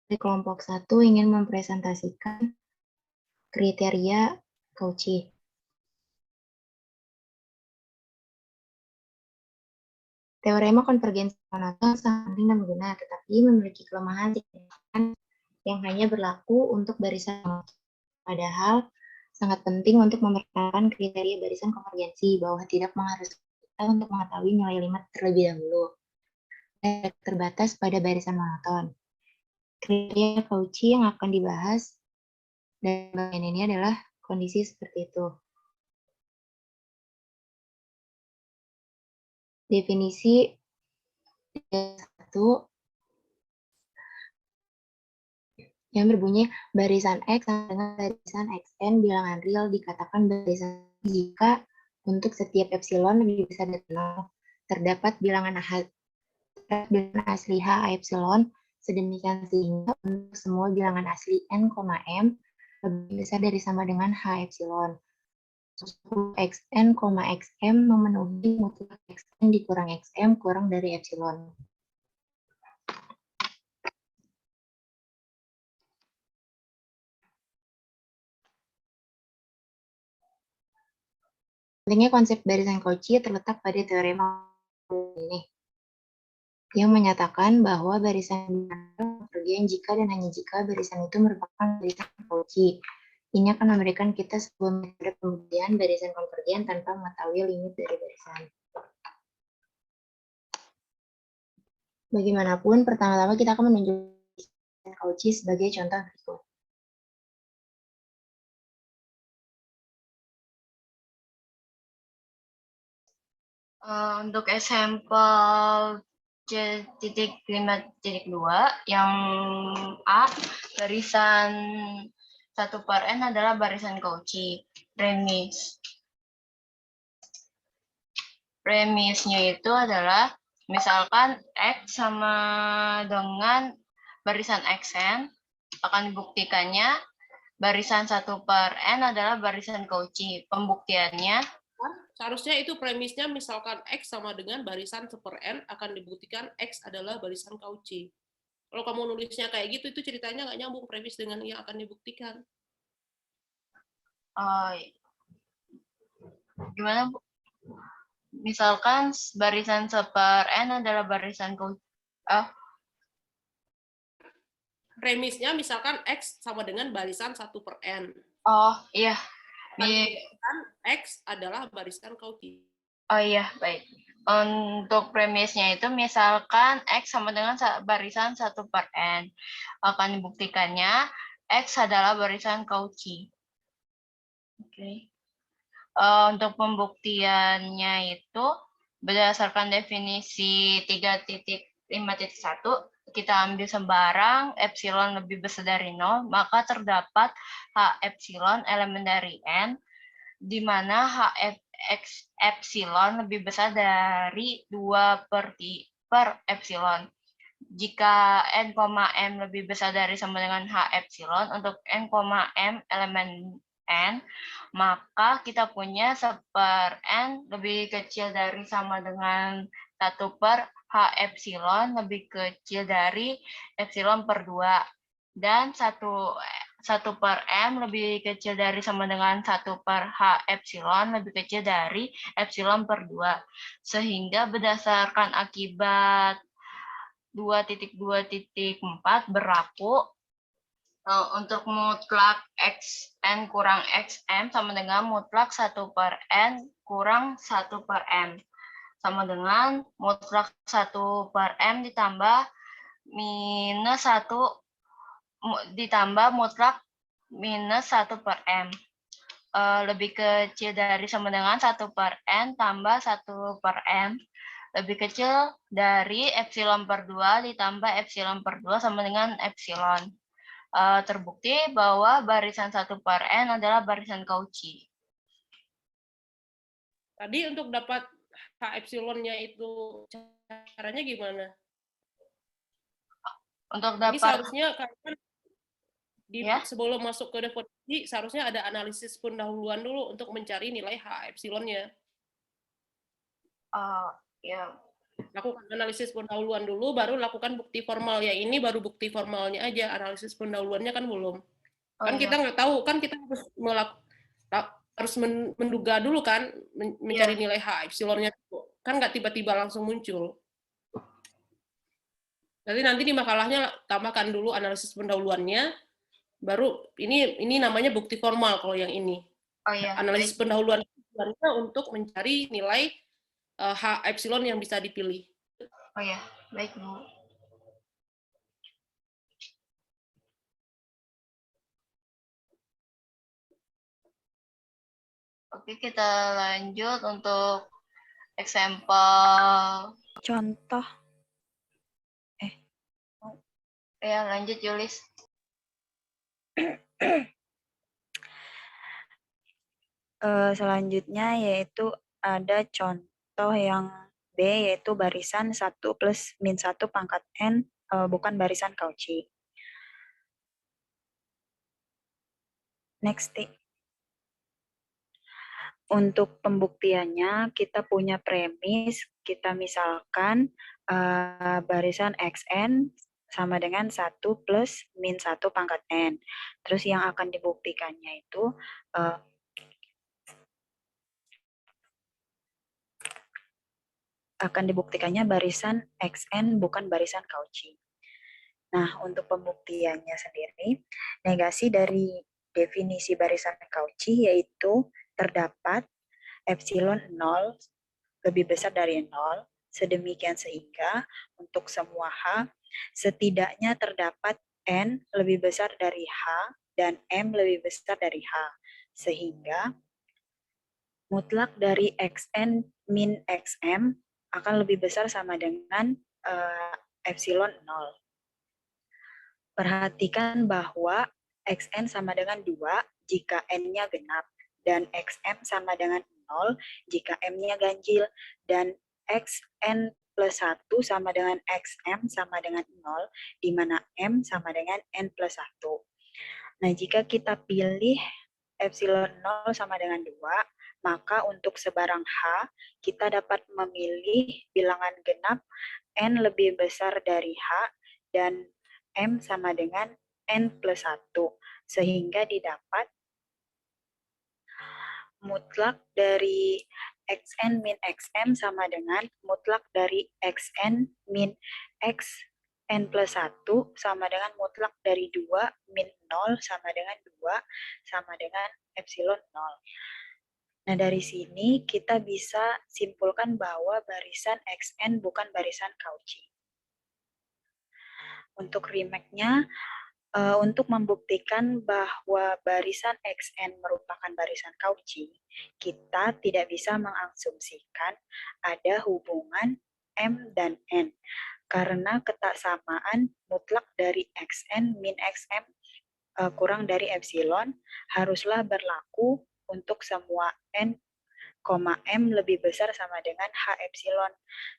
Di kelompok 1 ingin mempresentasikan kriteria Cauchy. Teorema konvergensi monoton sangat penting dan berguna, tetapi memiliki kelemahan signifikan yang hanya berlaku untuk barisan monoton. Padahal sangat penting untuk memperkenalkan kriteria barisan konvergensi bahwa tidak mengharuskan kita untuk mengetahui nilai limit terlebih dahulu. Terbatas pada barisan monoton. Kriteria Cauchy yang akan dibahas dan bagian ini adalah kondisi seperti itu. Definisi 1 yang berbunyi barisan X sama dengan barisan Xn bilangan real dikatakan barisan jika untuk setiap epsilon lebih besar dari 0 terdapat bilangan asli H epsilon sedemikian sehingga untuk semua bilangan asli n, m lebih besar dari sama dengan H epsilon. Xn, xm memenuhi mutlak xn dikurang xm kurang dari epsilon. Pentingnya konsep barisan Cauchy terletak pada teorema ini, yang menyatakan bahwa barisan konvergen jika dan hanya jika barisan itu merupakan barisan Cauchy. Ini akan memberikan kita sebuah metode pembuktian barisan konvergen tanpa mengetahui limit dari barisan. Bagaimanapun, pertama-tama kita akan menunjukkan Cauchy sebagai contoh berikut. Untuk sampel C.5.2 yang A, barisan 1/n adalah barisan Cauchy. Premisnya itu adalah misalkan X sama dengan barisan Xn, akan dibuktikannya barisan 1/n adalah barisan Cauchy. Pembuktiannya seharusnya itu premisnya misalkan X sama dengan barisan 1/n akan dibuktikan X adalah barisan Cauchy. Kalau kamu nulisnya kayak gitu, itu ceritanya nggak nyambung premis dengan yang akan dibuktikan. Gimana, Bu? Misalkan barisan 1/n adalah barisan Cauchy. Premisnya misalkan X sama dengan barisan 1/n. Oh, iya. X adalah barisan Cauchy. Oh iya, baik. Untuk premisnya itu misalkan X sama dengan barisan 1/n. Akan dibuktikannya X adalah barisan Cauchy. Oke. Untuk pembuktiannya itu berdasarkan definisi 3.5.1, kita ambil sembarang epsilon lebih besar dari 0, maka terdapat H epsilon elemen dari N, di mana H epsilon lebih besar dari 2/per epsilon. Jika n, m lebih besar dari sama dengan H epsilon, untuk n, m elemen N, maka kita punya 1/n lebih kecil dari sama dengan 1/H epsilon lebih kecil dari epsilon per 2. Dan 1/m lebih kecil dari sama dengan 1/H epsilon lebih kecil dari epsilon per 2. Sehingga berdasarkan akibat 2.2.4 berlaku untuk mutlak xn kurang xm sama dengan mutlak 1/n kurang 1/m sama dengan mutlak 1/m ditambah minus 1 ditambah mutlak minus 1/m. Lebih kecil dari sama dengan 1/n tambah 1/m lebih kecil dari epsilon per 2 ditambah epsilon per 2 sama dengan epsilon. Terbukti bahwa barisan 1/n adalah barisan Cauchy. Tadi untuk dapat H epsilonnya itu caranya gimana? Untuk dapat, ini seharusnya kan ya? Sebelum masuk ke definisi seharusnya ada analisis pendahuluan dulu untuk mencari nilai H epsilonnya. Ya, Lakukan analisis pendahuluan dulu, baru lakukan bukti formal. Ya ini baru bukti formalnya aja, analisis pendahuluannya kan belum. Oh Kan kita iya. nggak tahu, kan kita harus menduga dulu kan, mencari Iya. nilai H epsilonnya. Kan nggak tiba-tiba langsung muncul. Jadi nanti di makalahnya tambahkan dulu analisis pendahuluannya, baru ini namanya bukti formal kalau yang ini. Oh iya, Analisis baik. pendahuluan untuk mencari nilai H epsilon yang bisa dipilih. Oh iya, baik Bu. Oke, kita lanjut untuk example. Contoh. Ya, lanjut Yulis. Selanjutnya yaitu ada contoh yang B, yaitu barisan 1 plus min 1 pangkat N, bukan barisan Cauchy. Next. Untuk pembuktiannya, kita punya premis, kita misalkan barisan XN sama dengan 1 plus min 1 pangkat N. Terus yang akan dibuktikannya itu barisan XN bukan barisan Cauchy. Nah, untuk pembuktiannya sendiri, negasi dari definisi barisan Cauchy yaitu terdapat epsilon 0 lebih besar dari 0, sedemikian sehingga untuk semua H, setidaknya terdapat N lebih besar dari H dan M lebih besar dari H. Sehingga mutlak dari XN min XM akan lebih besar sama dengan epsilon 0. Perhatikan bahwa XN sama dengan 2 jika N-nya genap, dan XM sama dengan 0 jika M-nya ganjil, dan XN plus 1 sama dengan XM sama dengan 0, di mana M sama dengan N plus 1. Nah, jika kita pilih epsilon 0 sama dengan 2, maka untuk sebarang H, kita dapat memilih bilangan genap N lebih besar dari H, dan M sama dengan N plus 1, sehingga didapat mutlak dari XN min XM sama dengan mutlak dari XN min XN plus 1 sama dengan mutlak dari 2 min 0 sama dengan 2 sama dengan epsilon 0. Nah, dari sini kita bisa simpulkan bahwa barisan XN bukan barisan Cauchy. Untuk remark-nya, untuk membuktikan bahwa barisan XN merupakan barisan Cauchy, kita tidak bisa mengasumsikan ada hubungan M dan N, karena ketaksamaan mutlak dari XN min XM kurang dari epsilon haruslah berlaku untuk semua N, M lebih besar sama dengan H epsilon.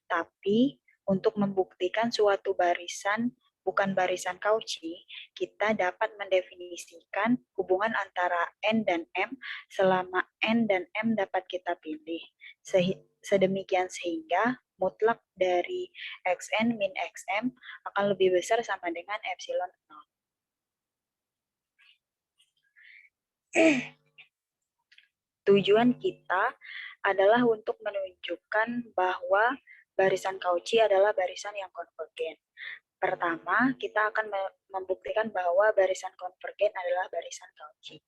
Tapi untuk membuktikan suatu barisan bukan barisan Cauchy, kita dapat mendefinisikan hubungan antara N dan M selama N dan M dapat kita pilih. Sedemikian sehingga mutlak dari XN min XM akan lebih besar sama dengan epsilon 0. Tujuan kita adalah untuk menunjukkan bahwa barisan Cauchy adalah barisan yang konvergen. Pertama, kita akan membuktikan bahwa barisan konvergen adalah barisan Cauchy.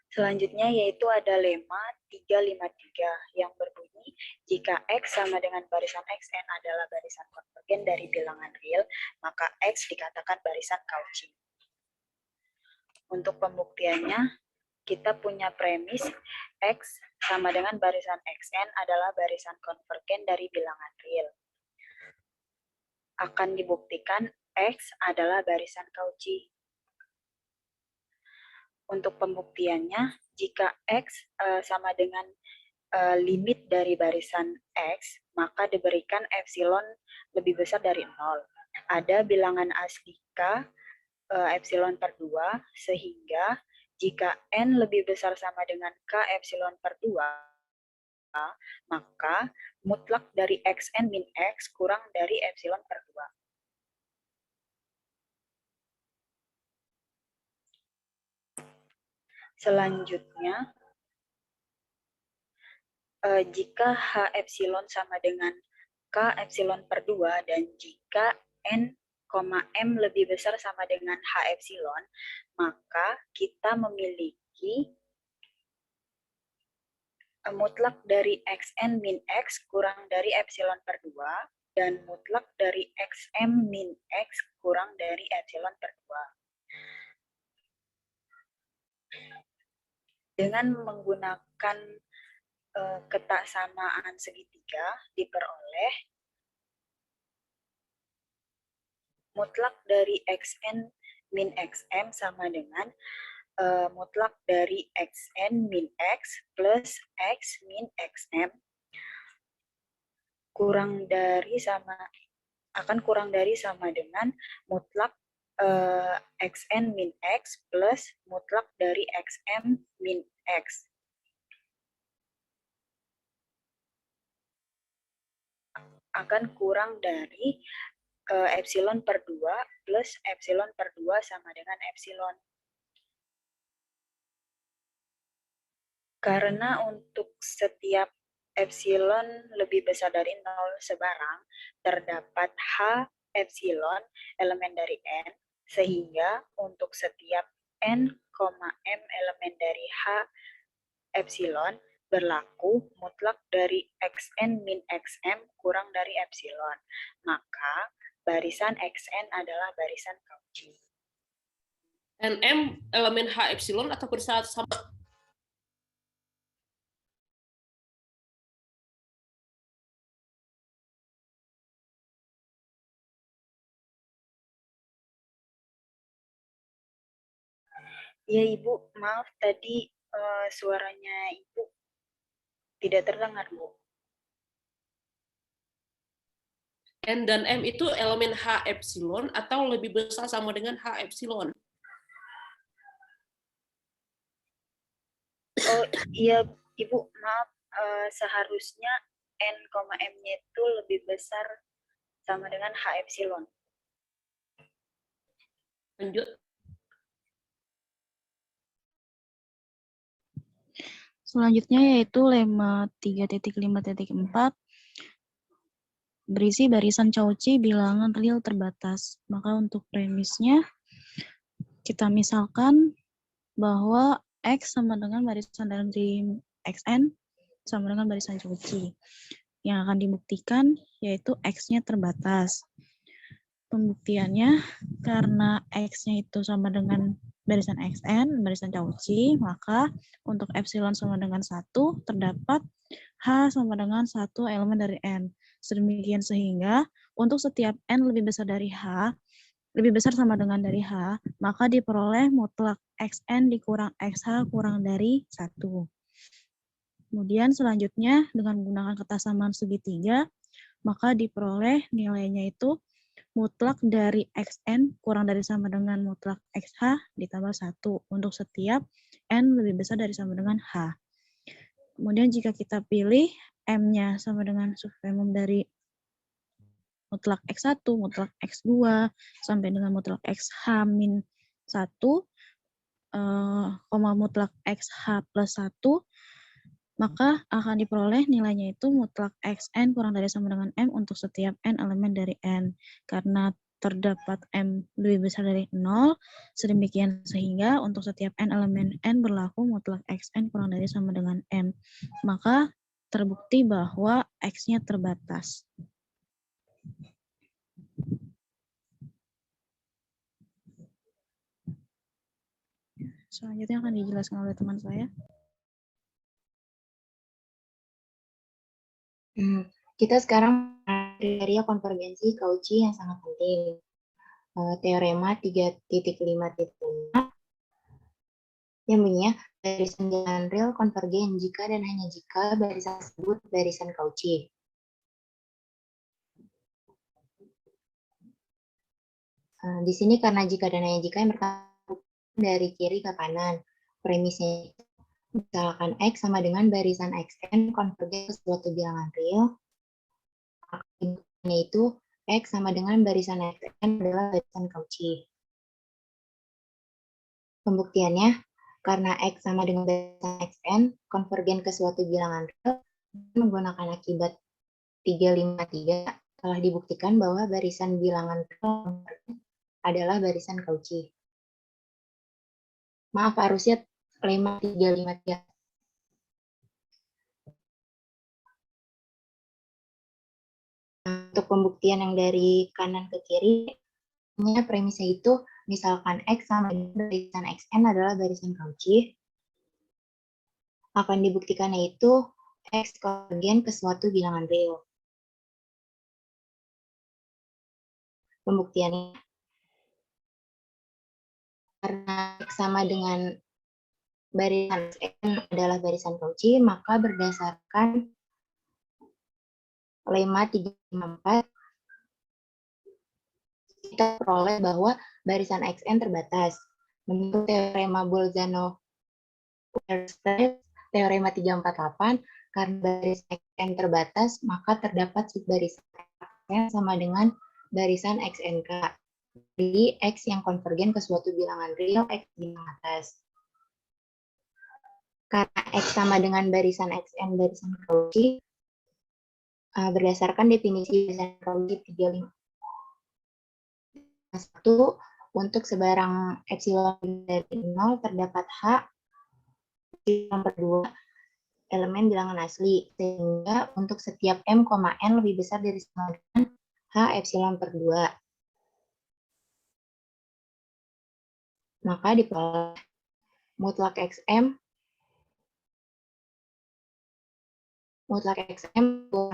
Selanjutnya yaitu ada lemma 353 yang berbunyi, jika X sama dengan barisan XN adalah barisan konvergen dari bilangan real, maka X dikatakan barisan Cauchy. Untuk pembuktiannya, kita punya premis X sama dengan barisan XN adalah barisan konvergen dari bilangan real. Akan dibuktikan X adalah barisan Cauchy. Untuk pembuktiannya, jika X sama dengan limit dari barisan X, maka diberikan epsilon lebih besar dari 0. Ada bilangan asli K epsilon per 2, sehingga jika N lebih besar sama dengan K epsilon per 2, maka mutlak dari xn min x kurang dari epsilon per 2. Selanjutnya, jika H epsilon sama dengan K epsilon per 2 dan jika N, M lebih besar sama dengan H epsilon, maka kita memiliki mutlak dari Xn min X kurang dari epsilon per 2 dan mutlak dari Xm min X kurang dari epsilon per 2. Dengan menggunakan ketaksamaan segitiga diperoleh mutlak dari Xn min Xm sama dengan mutlak dari Xn min X plus X min Xm akan kurang dari sama dengan mutlak Xn min X plus mutlak dari Xm min X. Akan kurang dari epsilon per 2 plus epsilon per 2 sama dengan epsilon. Karena untuk setiap epsilon lebih besar dari 0 sebarang, terdapat H epsilon elemen dari N, sehingga untuk setiap N, M elemen dari H epsilon, berlaku mutlak dari Xn min Xm kurang dari epsilon. Maka barisan Xn adalah barisan Cauchy. NM elemen H epsilon atau bersatu sama? Ya Ibu, maaf tadi suaranya Ibu tidak terdengar, Bu. N dan M itu elemen H epsilon atau lebih besar sama dengan H epsilon? Oh iya Ibu, maaf, seharusnya N, M-nya itu lebih besar sama dengan H epsilon. Lanjut. Selanjutnya yaitu lemma 3.5.4 berisi barisan Cauchy bilangan real terbatas. Maka untuk premisnya kita misalkan bahwa X sama dengan barisan dari Xn sama dengan barisan Cauchy. Yang akan dibuktikan yaitu X-nya terbatas. Pembuktiannya karena X-nya itu sama dengan barisan Xn, barisan Cauchy, maka untuk epsilon sama dengan 1 terdapat H sama dengan 1 elemen dari N. Sedemikian sehingga untuk setiap N lebih besar dari H, lebih besar sama dengan dari H, maka diperoleh mutlak Xn dikurang Xh kurang dari 1. Kemudian selanjutnya dengan menggunakan ketaksamaan segitiga, maka diperoleh nilainya itu mutlak dari Xn kurang dari sama dengan mutlak Xh ditambah 1 untuk setiap N lebih besar dari sama dengan H. Kemudian jika kita pilih M-nya sama dengan subfamum dari mutlak X1, mutlak X2, sampai dengan mutlak XH min 1, mutlak XH plus 1, maka akan diperoleh nilainya itu mutlak Xn kurang dari sama dengan M untuk setiap N elemen dari N. Karena terdapat M lebih besar dari 0, sedemikian sehingga untuk setiap N elemen N berlaku mutlak Xn kurang dari sama dengan M. Maka terbukti bahwa X-nya terbatas. Selanjutnya akan dijelaskan oleh teman saya. Kita sekarang kriteria konvergensi Cauchy yang sangat penting. Teorema 3.5.6 yang bunyinya barisan jalan real konvergen jika dan hanya jika barisan tersebut barisan Cauchy. Di sini karena jika dan hanya jika yang pertama dari kiri ke kanan. Premisnya Misalkan X sama dengan barisan XN konvergen ke suatu bilangan real, yaitu X sama dengan barisan XN adalah barisan Cauchy. Pembuktiannya, karena X sama dengan barisan XN konvergen ke suatu bilangan real, menggunakan akibat 353 telah dibuktikan bahwa barisan bilangan real adalah barisan Cauchy. Maaf, harusnya lemma 353. Untuk pembuktian yang dari kanan ke kiri, premisnya itu misalkan X sama dengan barisan XN adalah barisan Cauchy, akan dibuktikannya itu X konvergen ke suatu bilangan real. Pembuktiannya, karena X sama dengan barisan XN adalah barisan Cauchy, maka berdasarkan lemma 354, kita peroleh bahwa barisan XN terbatas. Menurut teorema Bolzano-Weierstrass, teorema 348, karena barisan XN terbatas, maka terdapat subbarisan XN sama dengan barisan XNK. Jadi, X yang konvergen ke suatu bilangan real, X bintang atas. Karena X sama dengan barisan XN, barisan Cauchy, berdasarkan definisi barisan Cauchy 351, untuk sebarang epsilon dari 0 terdapat H epsilon per 2 elemen bilangan asli, sehingga untuk setiap M, N lebih besar dari sama dengan H epsilon per 2. Maka diperoleh mutlak XM kurang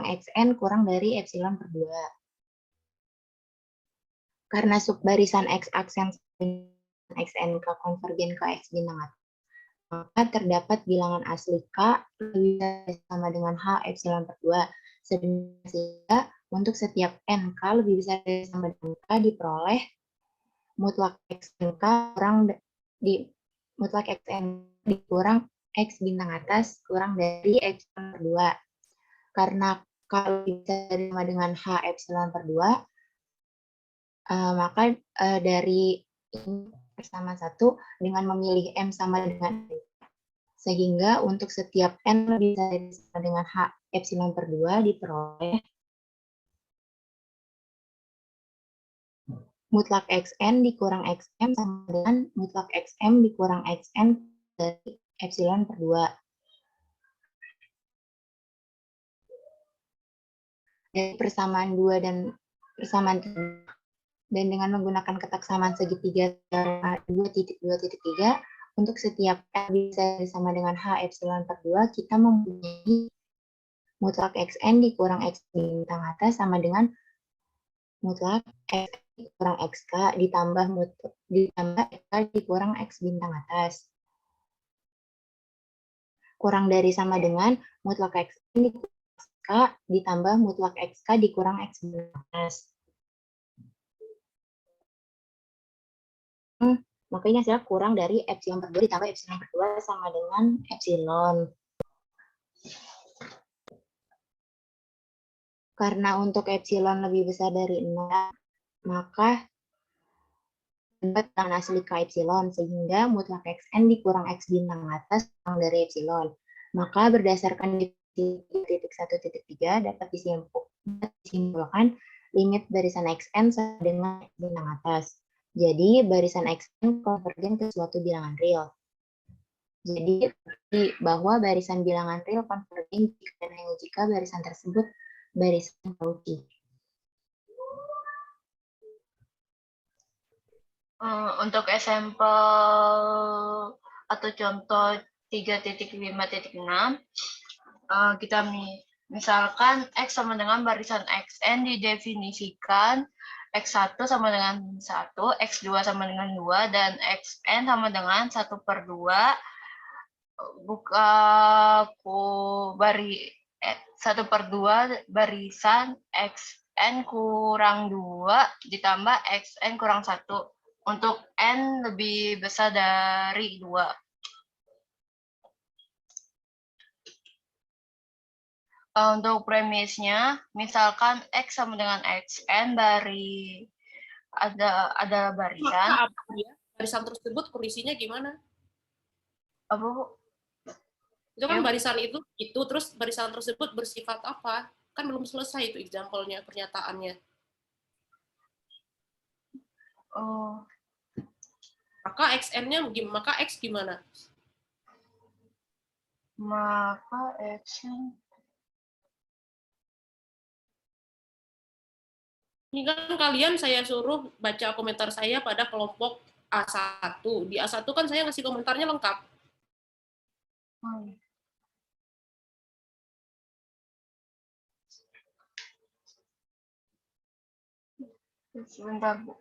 XN kurang dari epsilon per 2. Karena subbarisan X aksen XNK konvergen ke X bintang atas, maka terdapat bilangan asli K lebih sama dengan H epsilon per 2. Sehingga untuk setiap NK lebih besar dari sama dengan K diperoleh mutlak XNK kurang mutlak XN dikurang X bintang atas kurang dari epsilon per 2. Karena kalau bisa sama dengan H epsilon per 2, maka dari ini bersama 1 dengan memilih M sama dengan N. Sehingga untuk setiap N lebih sama dengan H epsilon per 2 diperoleh mutlak XN dikurang XM sama dengan mutlak XM dikurang XN dari epsilon per 2. Dari persamaan 2 dan persamaan 3, dan dengan menggunakan ketaksamaan segitiga 2.2.3, untuk setiap N bisa sama dengan H epsilon per 2, kita mempunyai mutlak XN dikurang X bintang atas sama dengan mutlak X dikurang XK ditambah XK dikurang X bintang atas. Kurang dari sama dengan mutlak XN dikurang XK ditambah mutlak XK dikurang X bintang atas. Maka ini hasilnya kurang dari epsilon per 2 ditambah epsilon per 2 sama dengan epsilon. Karena untuk epsilon lebih besar dari 0, maka terdapat bilangan asli K epsilon, sehingga mutlak XN dikurang X bintang atas kurang dari epsilon. Maka berdasarkan definisi 1.3 dapat disimpulkan limit barisan XN sama dengan X bintang atas. Jadi barisan XN konvergen ke suatu bilangan real. Jadi bahwa barisan bilangan real konvergen jika dan hanya jika barisan tersebut barisan Cauchy. Untuk sampel atau contoh 3.5.6, kita misalkan X sama dengan barisan XN didefinisikan X1 sama dengan 1, X2 sama dengan 2, dan XN sama dengan 1 per 2, buka 1 per 2 barisan XN kurang 2 ditambah XN kurang 1 untuk N lebih besar dari 2. Untuk premisnya, misalkan X sama dengan XN dari ada barisan. Maka apa ya? Barisan tersebut kondisinya gimana? Apa, Bu? Itu kan Ya. barisan itu, terus barisan tersebut bersifat apa? Kan belum selesai itu example-nya, pernyataannya. Oh, Maka XN-nya maka X gimana? maka XN. Ini kan kalian saya suruh baca komentar saya pada kelompok A1. Di A1 kan saya ngasih komentarnya lengkap. Sebentar, Bu.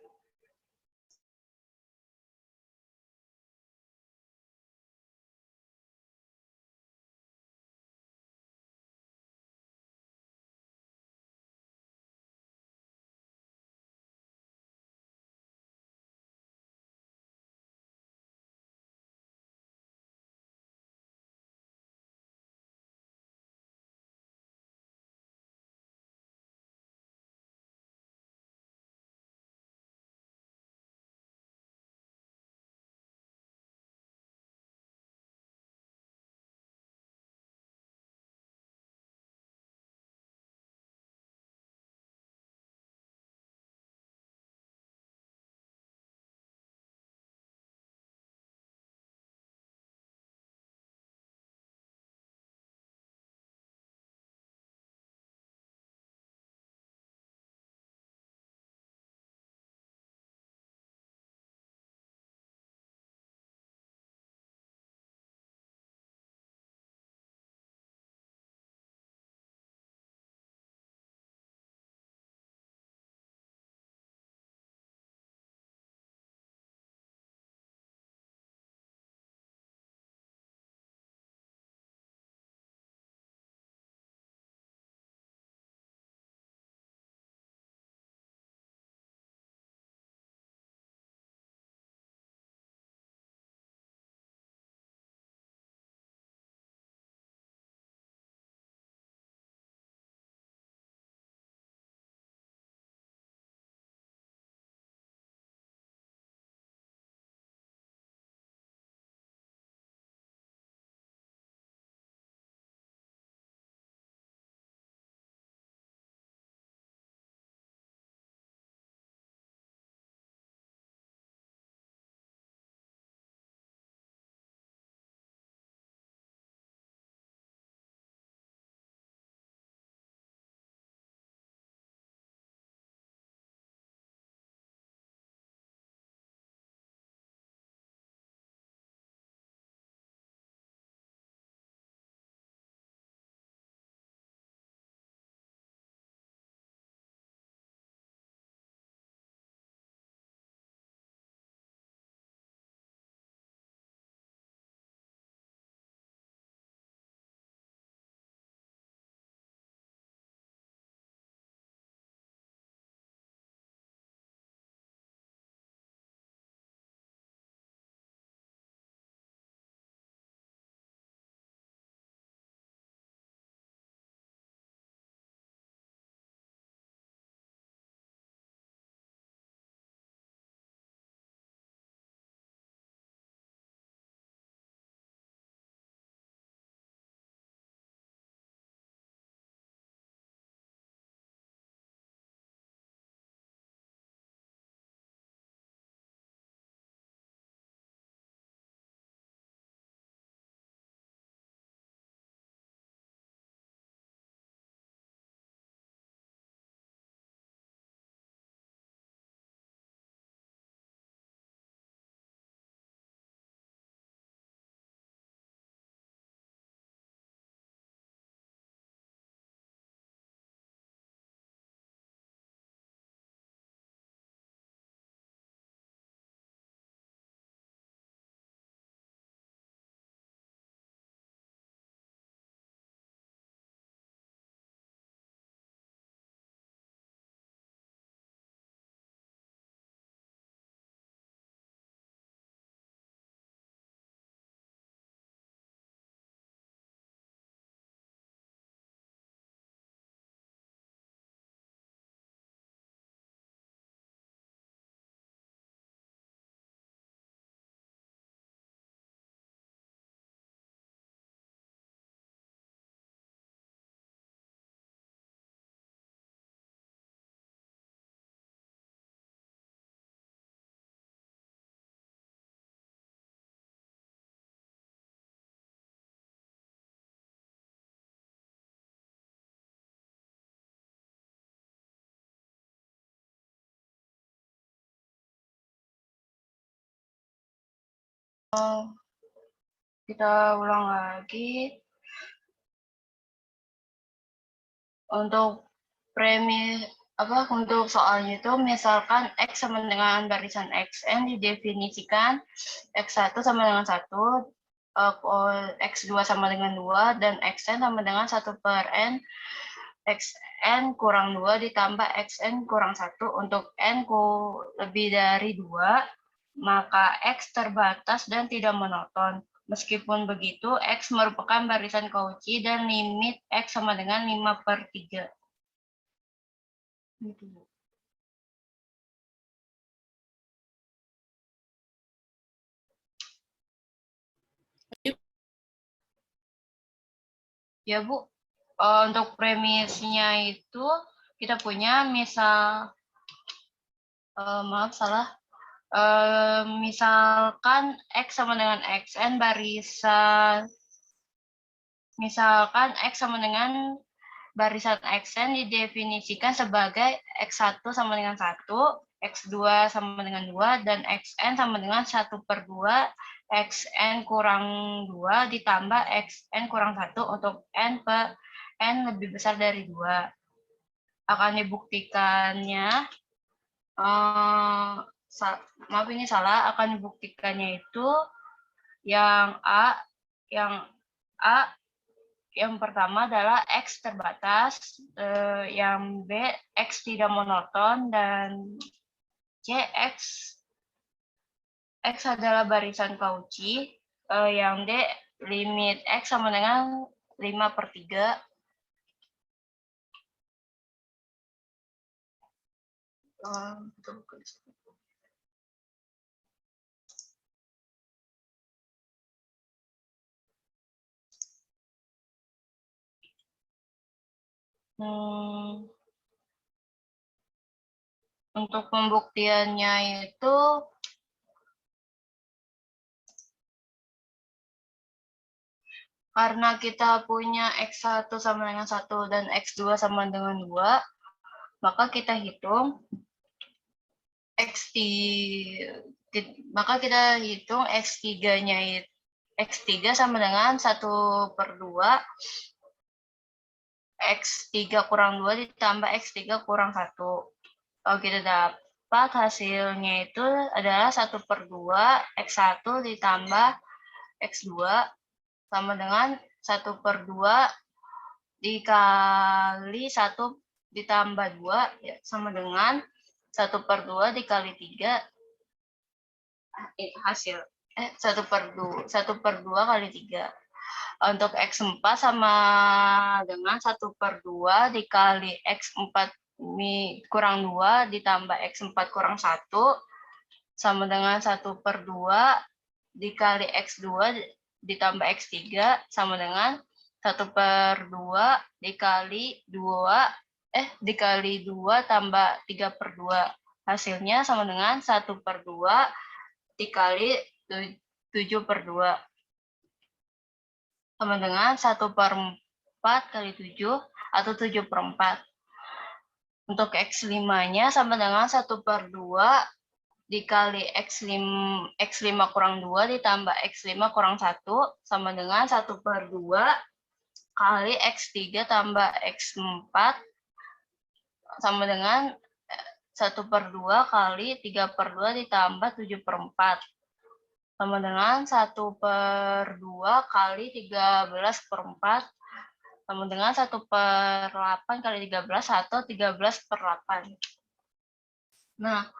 Kita ulang lagi. Untuk untuk soalnya itu misalkan X sama dengan barisan XN didefinisikan X1 sama dengan 1, X2 sama dengan 2, dan XN sama dengan 1/N, XN kurang 2 ditambah XN kurang 1. Untuk N lebih dari 2, maka X terbatas dan tidak monoton. Meskipun begitu, X merupakan barisan Cauchy dan limit X sama dengan 5/3. Gitu. Ya, Bu. Untuk premisnya itu kita punya maaf salah. Misalkan X sama dengan XN misalkan X sama dengan barisan XN didefinisikan sebagai X1 sama dengan 1, X2 sama dengan 2, dan XN sama dengan 1/2, XN kurang 2 ditambah XN kurang 1 untuk N lebih besar dari 2. Akan dibuktikannya, maaf ini salah, akan dibuktikannya itu yang yang pertama adalah X terbatas, yang B X tidak monoton, dan C X adalah barisan Cauchy, yang D limit X sama dengan 5/3. Untuk pembuktiannya itu karena kita punya X1 sama dengan 1 dan X2 sama dengan 2, maka kita hitung X3-nya itu X3 sama dengan 1/2 X3 kurang 2 ditambah X3 kurang 1. Kalau kita dapat hasilnya itu adalah 1/2 X1 ditambah X2 sama dengan 1/2 dikali 1 ditambah 2 ya, sama dengan 1/2 dikali 3 hasil 1/2 kali 3. Untuk X4 sama dengan 1/2 dikali X4 kurang 2 ditambah X4 kurang 1 sama dengan 1/2 dikali X2 ditambah X3 sama dengan 1/2 dikali 2 tambah 3/2. Hasilnya sama dengan 1/2 dikali 7/2 sama dengan 1/4 kali 7 atau 7/4. Untuk X5-nya sama dengan 1/2 dikali X5 kurang 2 ditambah X5 kurang 1 sama dengan 1/2 kali X3 tambah X4 sama dengan 1/2 kali 3/2 ditambah 7/4 sama dengan 1/2 kali 13/4 sama dengan 1/8 kali 13 atau 13/8. Nah,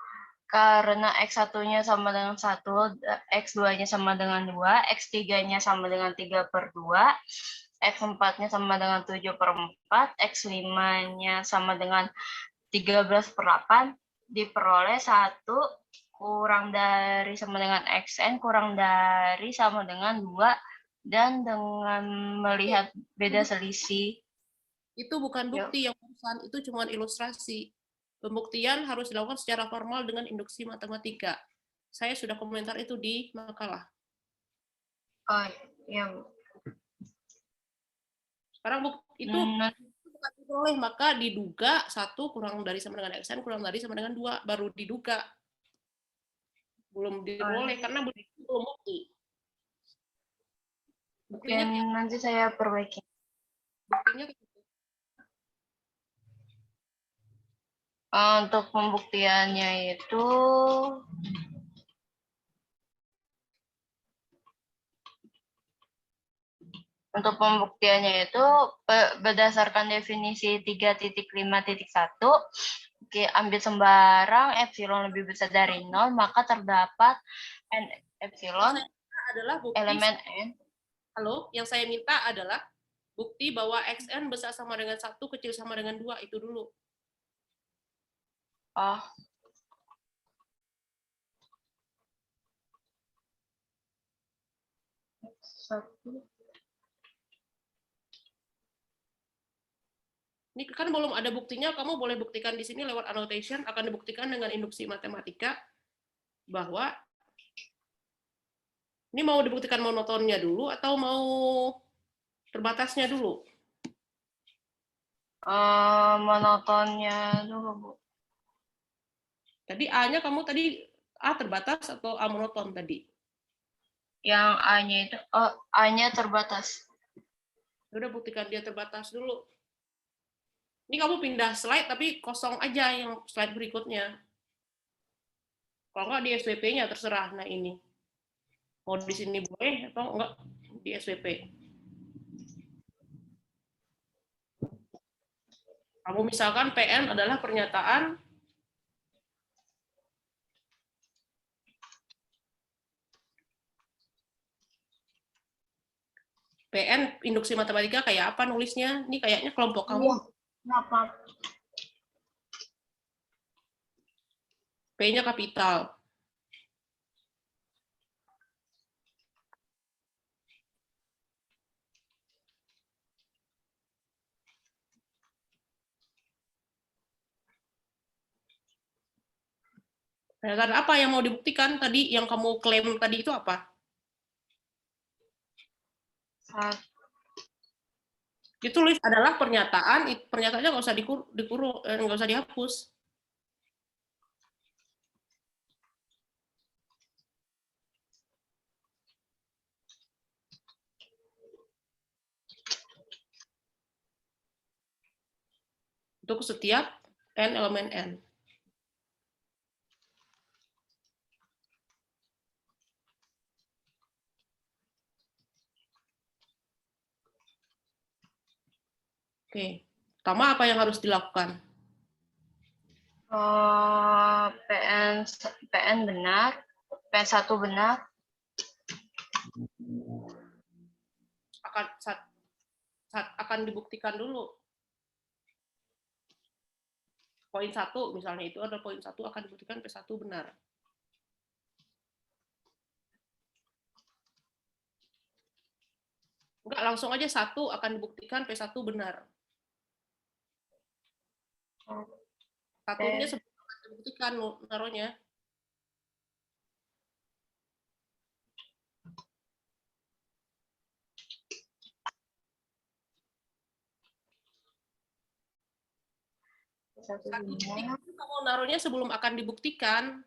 karena X1-nya sama dengan 1, X2-nya sama dengan 2, X3-nya sama dengan 3/2, X4-nya sama dengan 7/4, X5-nya sama dengan 13/8, diperoleh 1 kurang dari sama dengan XN kurang dari sama dengan 2, dan dengan melihat beda selisih. Itu bukan bukti yang barusan, itu cuma ilustrasi. Pembuktian harus dilakukan secara formal dengan induksi matematika. Saya sudah komentar itu di makalah. Oh, iya, Bu. Sekarang itu bukan diperoleh, maka diduga 1 kurang dari sama dengan XN kurang dari sama dengan 2, baru diduga. Belum diperoleh karena belum bukti. Buktinya, Mungkin nanti saya perbaiki. buktinya Untuk pembuktiannya itu berdasarkan definisi 3.5.1, oke, ambil sembarang epsilon lebih besar dari 0, maka terdapat n epsilon adalah bukti. elemen n. Halo, yang saya minta adalah bukti bahwa xn besar sama dengan 1, kecil sama dengan 2, itu dulu. Oh, satu. Ini kan belum ada buktinya, kamu boleh buktikan di sini lewat annotation, akan dibuktikan dengan induksi matematika, bahwa ini mau dibuktikan monotonnya dulu, atau mau terbatasnya dulu? Monotonnya dulu, Bu. Tadi A-nya kamu tadi A terbatas atau A monoton tadi? Yang A-nya itu, A-nya terbatas. Udah buktikan dia terbatas dulu. Ini kamu pindah slide, tapi kosong aja yang slide berikutnya. Kalau nggak di SWP-nya terserah. Nah ini. Mau di sini boleh atau enggak di SWP. Kamu misalkan PN adalah pernyataan PN induksi matematika kayak apa nulisnya? Ini kayaknya kelompok kamu. Maaf. P-nya kapital. Pernyataan apa yang mau dibuktikan tadi? Yang kamu klaim tadi itu apa? Ditulis adalah pernyataan, pernyataannya nggak usah nggak usah dihapus. Untuk setiap n elemen n. Oke, pertama apa yang harus dilakukan? PN benar, P1 benar. Akan dibuktikan dulu. Poin 1 misalnya itu ada poin 1 akan dibuktikan P1 benar. Enggak, langsung aja 1 akan dibuktikan P1 benar. Satunya sebelum akan dibuktikan naruhnya. Kamu naruhnya sebelum akan dibuktikan.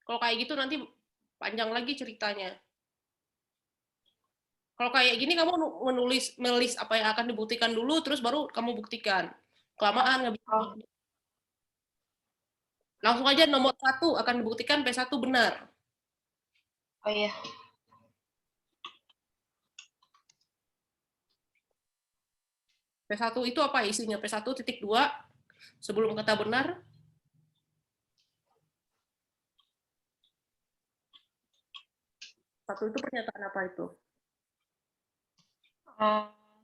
Kalau kayak gitu nanti panjang lagi ceritanya. Kalau kayak gini kamu menulis apa yang akan dibuktikan dulu, terus baru kamu buktikan. Kelamaan nggak bisa. Langsung aja nomor 1 akan dibuktikan P1 benar. Oh iya. P1 itu apa isinya? P1.2 sebelum kata benar. Satu itu pernyataan apa itu?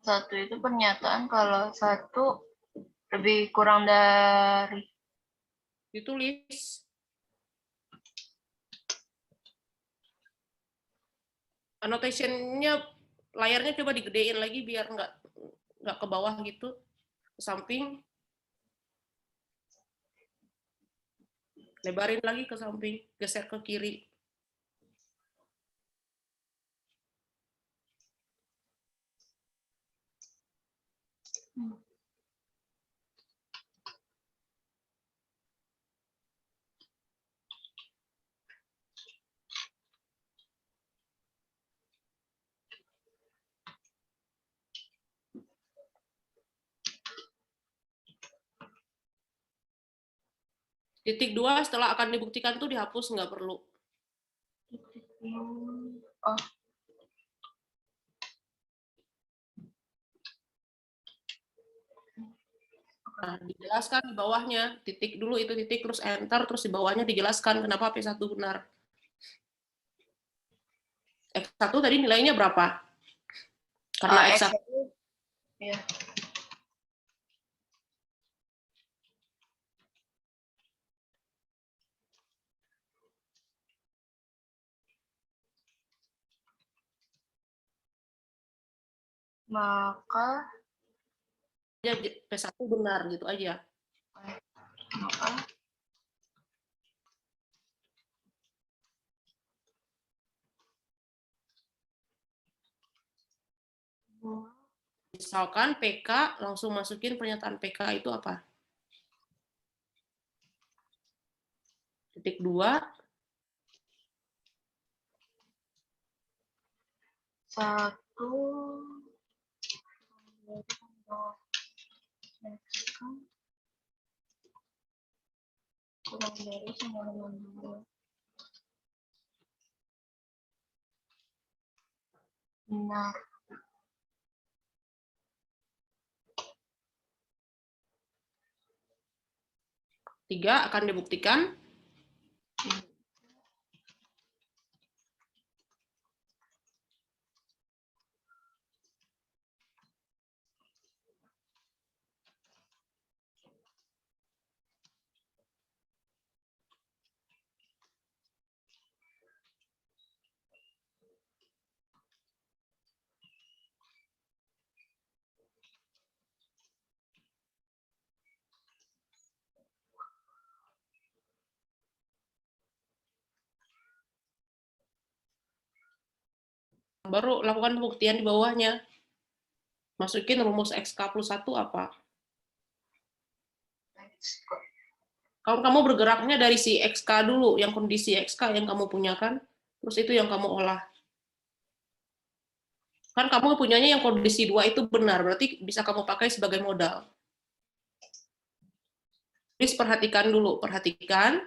Satu itu pernyataan kalau 1 lebih kurang dari. Ditulis. Annotation-nya, layarnya coba digedein lagi biar nggak ke bawah gitu, ke samping. Lebarin lagi ke samping, geser ke kiri. Titik 2 setelah akan dibuktikan tuh dihapus, nggak perlu. Oh. Nah, dijelaskan di bawahnya, titik dulu itu titik, terus enter, terus di bawahnya dijelaskan kenapa P1 benar. X1 tadi nilainya berapa? Karena X1 ya. Maka P1 benar gitu aja. maka Misalkan PK, langsung masukin pernyataan PK itu apa? Titik 2. 1 kurang dari 92. Benar. Tiga akan dibuktikan. Baru lakukan pembuktian di bawahnya. Masukin rumus XK plus 1 apa? Kalau kamu bergeraknya dari si XK dulu, yang kondisi XK yang kamu punya kan, terus itu yang kamu olah. Kan kamu punyanya yang kondisi 2 itu benar, berarti bisa kamu pakai sebagai modal. Please perhatikan dulu, perhatikan.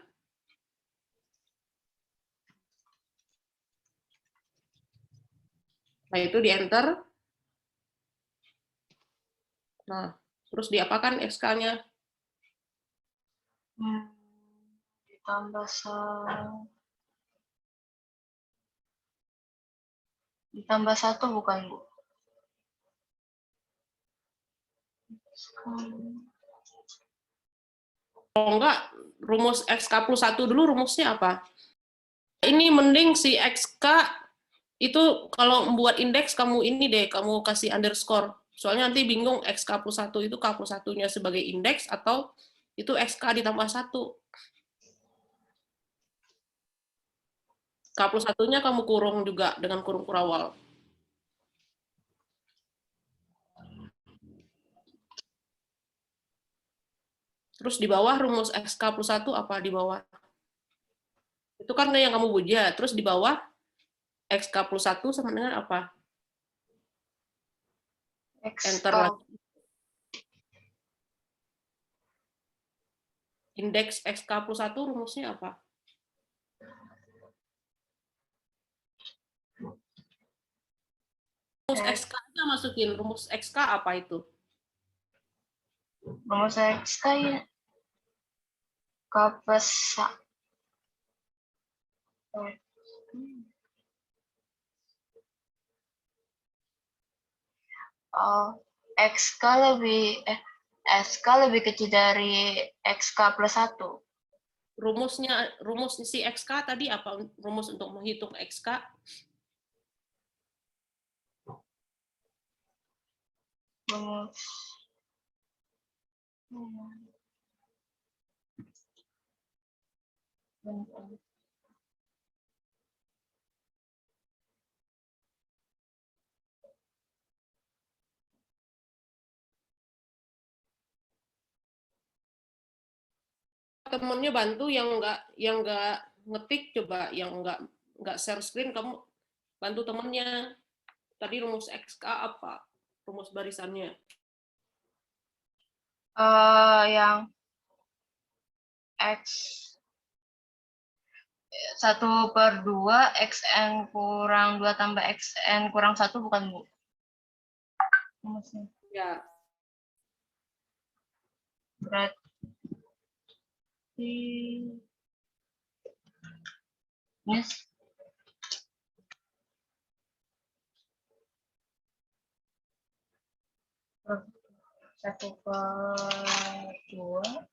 Nah, itu di enter. Nah, terus diapakan XK-nya? Ditambah ditambah 1 bukan, Bu? Kalau enggak, rumus XK plus 1 dulu rumusnya apa? Ini mending si XK itu kalau membuat indeks kamu ini deh, kamu kasih underscore. Soalnya nanti bingung XK plus 1 itu K plus 1-nya sebagai indeks atau itu XK ditambah 1. K plus 1-nya kamu kurung juga dengan kurung kurawal. Terus di bawah rumus XK plus 1 apa di bawah? Itu kan yang kamu puja. Terus di bawah XK plus 1 sama dengan apa? Enter lagi. Indeks XK plus 1 rumusnya apa? Rumus XK aja masukin. Rumus XK apa itu? Rumus XK ya. K plus XK lebih SK lebih kecil dari XK plus 1. Rumus si XK tadi apa? Rumus untuk menghitung XK? Rumus Temennya bantu yang nggak ngetik, coba yang nggak share screen, kamu bantu temennya. Tadi rumus XK apa? Rumus barisannya. yang X 1/2 XN kurang 2 tambah XN kurang 1 bukan, Bu? Rumusnya. Ya, Berarti ini 1/2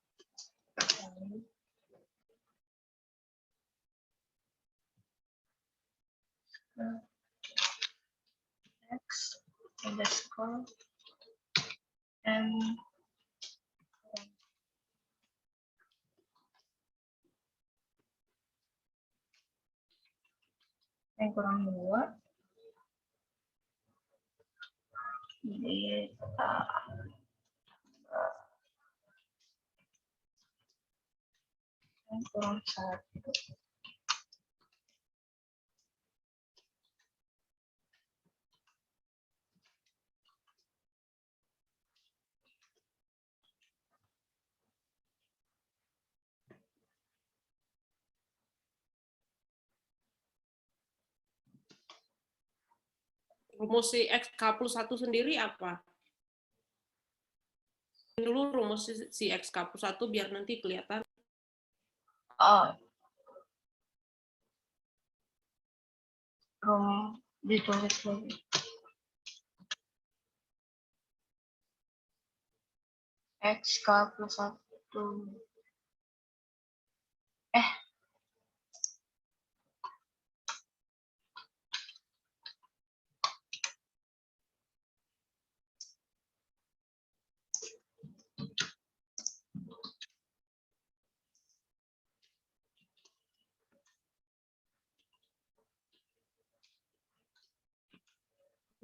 X underscore M yang kurang 2 yang kurang 1. rumus si X+1 sendiri apa? Dulu rumus si X+1 biar nanti kelihatan. Oh, ditulis lagi. X+1.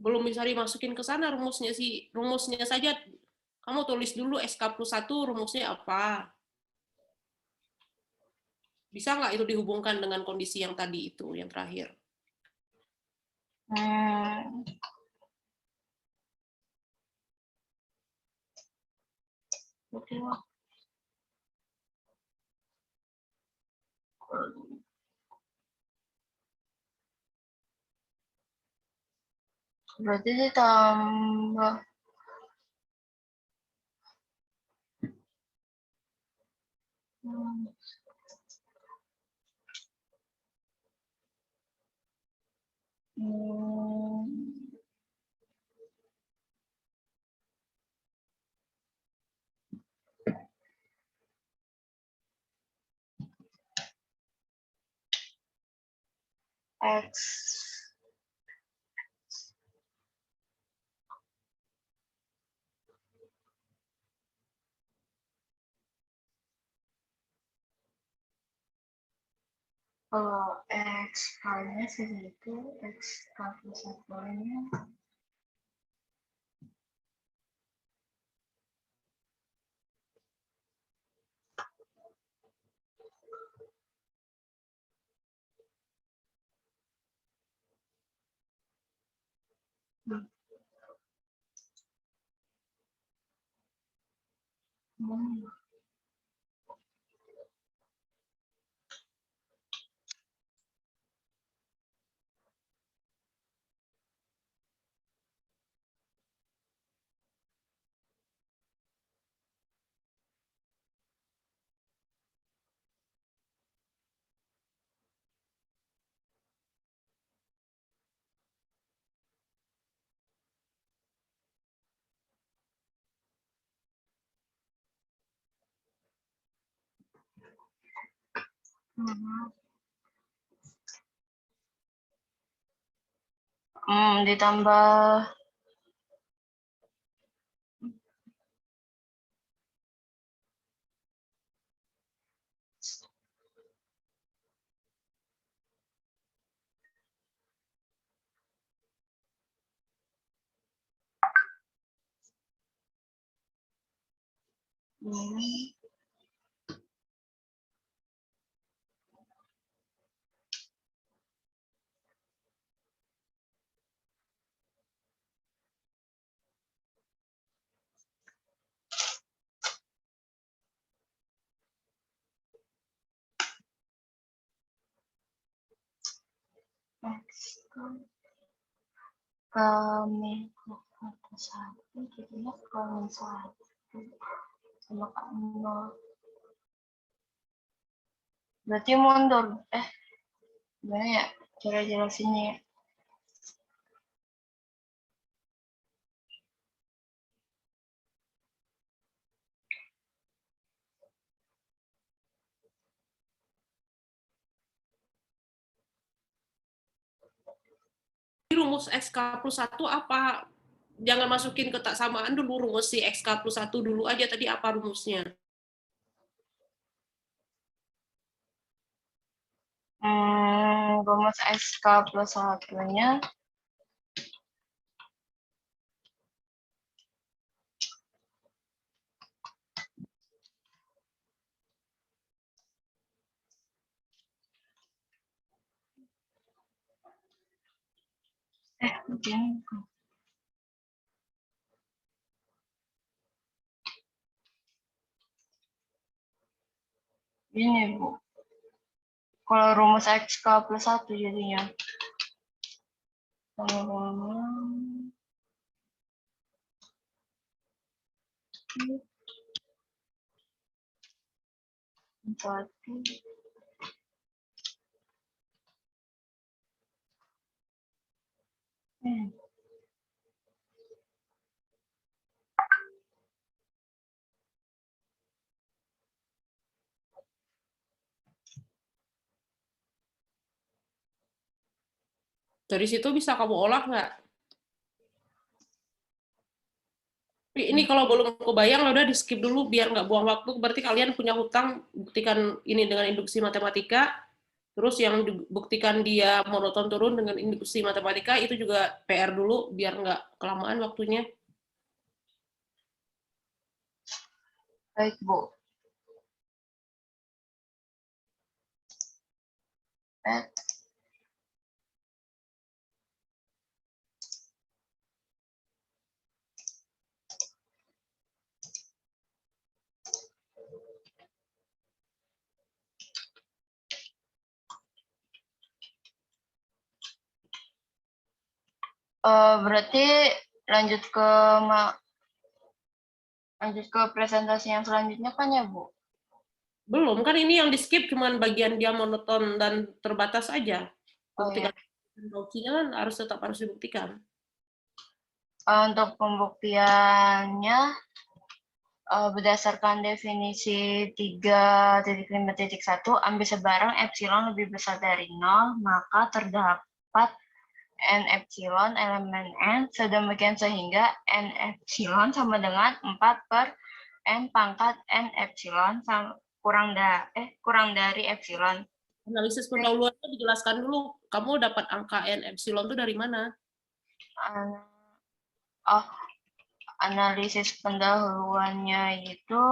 Belum bisa dimasukin ke sana rumusnya saja. Kamu tulis dulu X+1 rumusnya apa? Bisa nggak itu dihubungkan dengan kondisi yang tadi itu, yang terakhir? Berarti ditambah X kalau X kalinya segitu, X+1-nya ditambah X kami satu jadinya kami satu sama nol. Berarti mundur. Gimana ya cara jelasinnya ya? Rumus XK plus 1 apa? Jangan masukin kesamaan dulu, rumus si XK plus 1 dulu aja. Tadi apa rumusnya? Rumus XK plus 1-nya begini. Ini Bu. Kalau rumus XK plus 1 jadinya. Sama-sama. Satu. Dari situ bisa kamu olah nggak? Ini kalau belum kebayang, udah di skip dulu biar nggak buang waktu. Berarti kalian punya hutang, buktikan ini dengan induksi matematika. Terus yang buktikan dia monoton turun dengan induksi matematika, itu juga PR dulu biar nggak kelamaan waktunya. Baik, Bu. Berarti lanjut ke presentasi yang selanjutnya kan ya, Bu? Belum, kan ini yang di skip cuman bagian dia monoton dan terbatas aja. Oh, Buktikan iya. Cauchy-nya kan tetap harus dibuktikan. Untuk pembuktiannya berdasarkan definisi 3.5.1, ambil sebarang epsilon lebih besar dari 0, maka terdapat n epsilon elemen n sedemikian sehingga n epsilon sama dengan 4 per n pangkat n epsilon kurang dari epsilon. Analisis pendahuluannya dijelaskan dulu. Kamu dapat angka n epsilon itu dari mana? Analisis pendahuluannya itu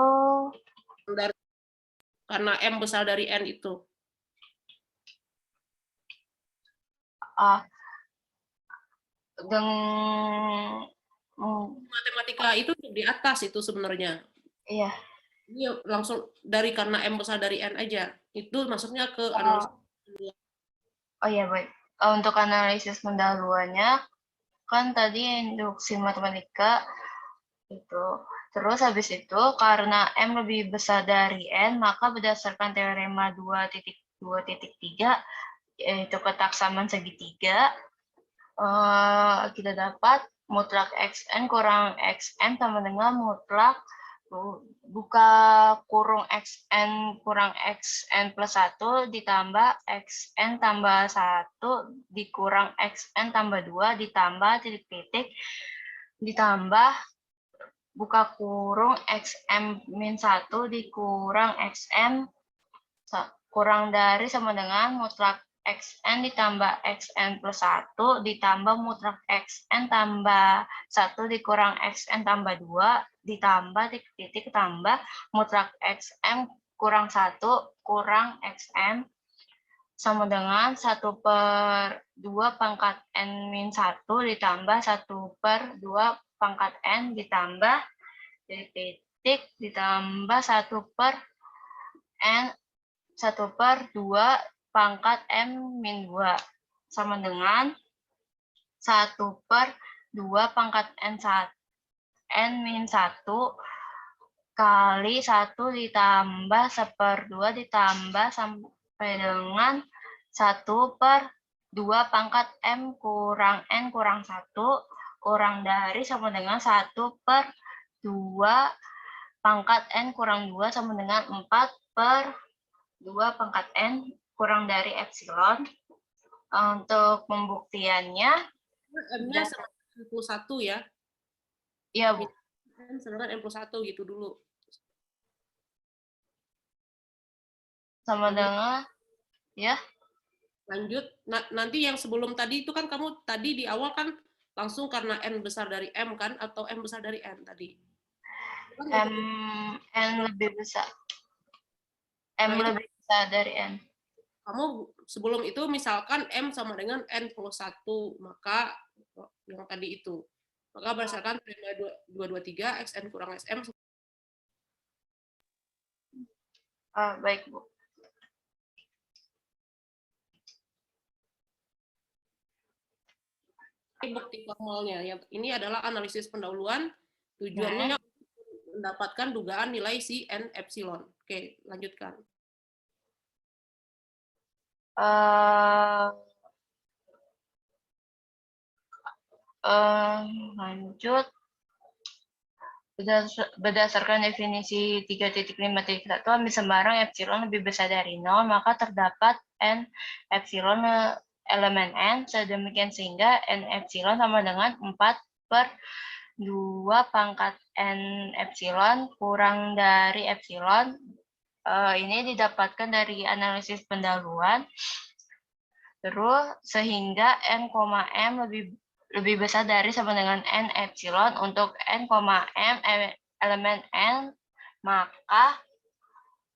karena m besar dari n itu. Matematika itu di atas itu sebenarnya. Iya. Ini langsung dari karena m besar dari n aja. Itu masuknya ke analisis. Oh iya, baik. Untuk analisis pendahuluannya kan tadi induksi matematika itu. Terus habis itu karena M lebih besar dari N, maka berdasarkan teorema 2.2.3 yaitu ketaksaman segitiga, kita dapat mutlak Xn kurang Xn sama dengan mutlak buka kurung Xn kurang Xn plus 1 ditambah Xn tambah 1 dikurang Xn tambah 2 ditambah titik-titik ditambah buka kurung Xm min 1 dikurang Xm kurang dari sama dengan mutlak Xn ditambah Xn plus 1 ditambah mutlak Xn tambah 1 dikurang Xn tambah 2 ditambah titik-titik tambah mutlak Xm kurang 1 kurang Xm sama dengan 1 per 2 pangkat N min 1 ditambah 1 per 2 pangkat N ditambah titik ditambah 1 per N 1 per 2 pangkat M min 2. sama dengan 1/2 pangkat N min 1 kali 1 ditambah 1/2 ditambah sampai dengan 1/2 pangkat M kurang N kurang 1 kurang dari sama dengan 1/2 pangkat N kurang 2 sama dengan 4/2 pangkat N kurang dari epsilon. Untuk pembuktiannya, M-nya sama N plus 1 ya. ya Bu. M sama dengan N plus 1 gitu dulu. Sama dengan, ya. Lanjut, nanti yang sebelum tadi itu kan kamu tadi di awal kan langsung karena N besar dari M kan, atau M besar dari N tadi? N lebih besar. M lebih besar dari N. Kamu sebelum itu misalkan M sama dengan N plus 1, maka yang tadi itu. Maka berdasarkan teorema 223, Xn kurang Sm. Baik, Bu. Bukti formalnya. Ini adalah analisis pendahuluan. Tujuannya mendapatkan dugaan nilai si N epsilon. Oke, lanjutkan. Lanjut. Berdasarkan definisi 3.5.1, ambil sembarang epsilon lebih besar dari 0, maka terdapat N epsilon elemen N, sedemikian sehingga N epsilon sama dengan 4/2 pangkat N epsilon kurang dari epsilon. Ini didapatkan dari analisis pendahuluan. Terus sehingga N, M lebih besar dari sama dengan N epsilon. Untuk N, M elemen N, maka